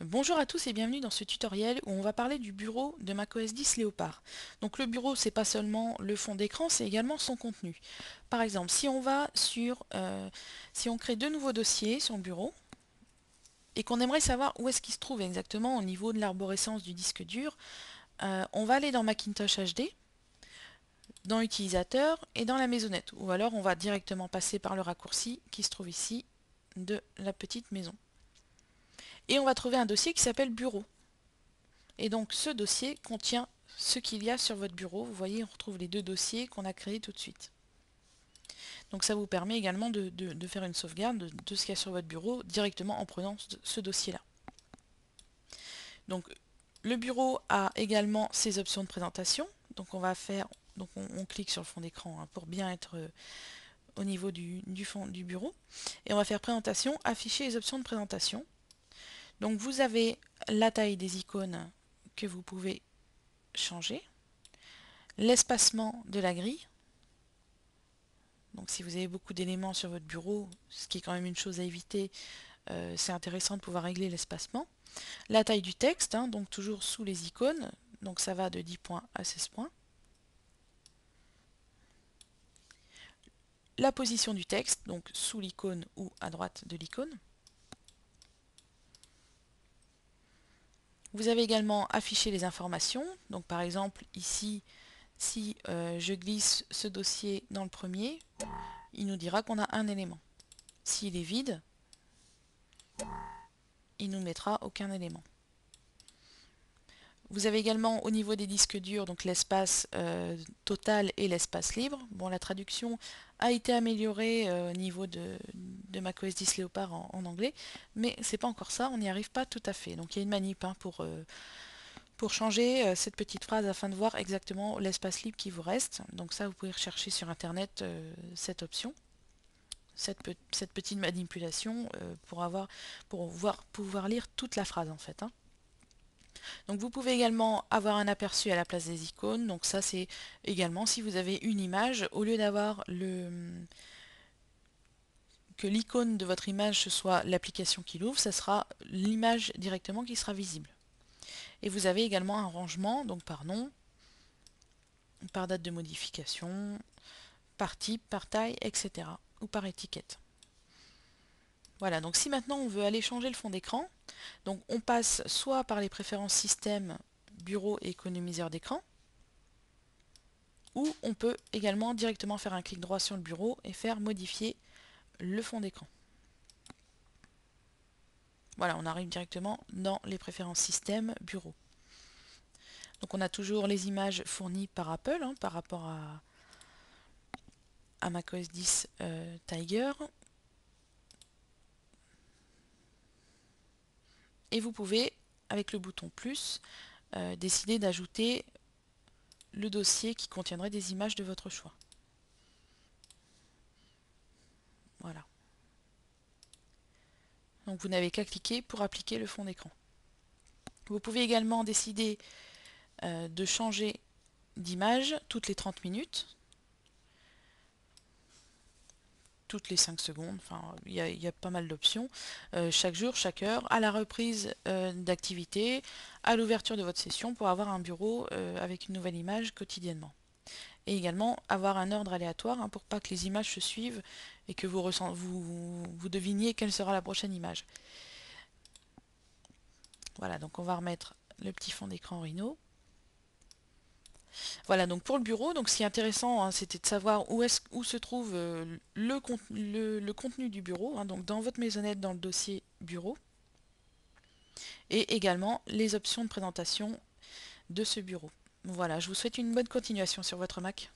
Bonjour à tous et bienvenue dans ce tutoriel où on va parler du bureau de macOS 10 Léopard. Donc le bureau, c'est pas seulement le fond d'écran, c'est également son contenu. Par exemple, si on crée deux nouveaux dossiers sur le bureau et qu'on aimerait savoir où est-ce qu'il se trouve exactement au niveau de l'arborescence du disque dur, on va aller dans Macintosh HD, dans Utilisateur et dans la maisonnette. Ou alors on va directement passer par le raccourci qui se trouve ici de la petite maison. Et on va trouver un dossier qui s'appelle Bureau. Et donc ce dossier contient ce qu'il y a sur votre bureau. Vous voyez, on retrouve les deux dossiers qu'on a créés tout de suite. Donc ça vous permet également de faire une sauvegarde de ce qu'il y a sur votre bureau directement en prenant ce dossier-là. Donc le bureau a également ses options de présentation. Donc on clique sur le fond d'écran hein, pour bien être au niveau du fond du bureau. Et on va faire présentation, afficher les options de présentation. Donc vous avez la taille des icônes que vous pouvez changer, l'espacement de la grille. Donc si vous avez beaucoup d'éléments sur votre bureau, ce qui est quand même une chose à éviter, c'est intéressant de pouvoir régler l'espacement. La taille du texte, hein, donc toujours sous les icônes, donc ça va de 10 points à 16 points. La position du texte, donc sous l'icône ou à droite de l'icône. Vous avez également affiché les informations, donc par exemple ici, si je glisse ce dossier dans le premier, il nous dira qu'on a un élément. S'il est vide, il ne nous mettra aucun élément. Vous avez également au niveau des disques durs donc l'espace total et l'espace libre. Bon, la traduction a été améliorée au niveau de macOS 10 Léopard en anglais, mais c'est pas encore ça, on n'y arrive pas tout à fait. Donc il y a une manip hein, pour changer cette petite phrase afin de voir exactement l'espace libre qui vous reste. Donc ça, vous pouvez rechercher sur internet cette option, cette petite manipulation pour pouvoir lire toute la phrase en fait. Hein. Donc vous pouvez également avoir un aperçu à la place des icônes. Donc ça c'est également si vous avez une image, au lieu d'avoir que l'icône de votre image ce soit l'application qui l'ouvre, ça sera l'image directement qui sera visible. Et vous avez également un rangement, donc par nom, par date de modification, par type, par taille, etc. ou par étiquette. Voilà, donc si maintenant on veut aller changer le fond d'écran, donc on passe soit par les préférences système, bureau et économiseur d'écran, ou on peut également directement faire un clic droit sur le bureau et faire modifier le fond d'écran. Voilà, on arrive directement dans les préférences système, bureau. Donc on a toujours les images fournies par Apple hein, par rapport à macOS 10 Tiger. Et vous pouvez, avec le bouton plus, décider d'ajouter le dossier qui contiendrait des images de votre choix. Voilà. Donc vous n'avez qu'à cliquer pour appliquer le fond d'écran. Vous pouvez également décider de changer d'image toutes les 30 minutes, toutes les 5 secondes, enfin il y a pas mal d'options, chaque jour, chaque heure, à la reprise d'activité, à l'ouverture de votre session pour avoir un bureau avec une nouvelle image quotidiennement. Et également avoir un ordre aléatoire hein, pour pas que les images se suivent et que vous deviniez quelle sera la prochaine image. Voilà, donc on va remettre le petit fond d'écran Rhino. Voilà, donc pour le bureau, donc ce qui est intéressant, hein, c'était de savoir où se trouve le contenu du bureau, hein, donc dans votre maisonnette, dans le dossier bureau, et également les options de présentation de ce bureau. Voilà, je vous souhaite une bonne continuation sur votre Mac.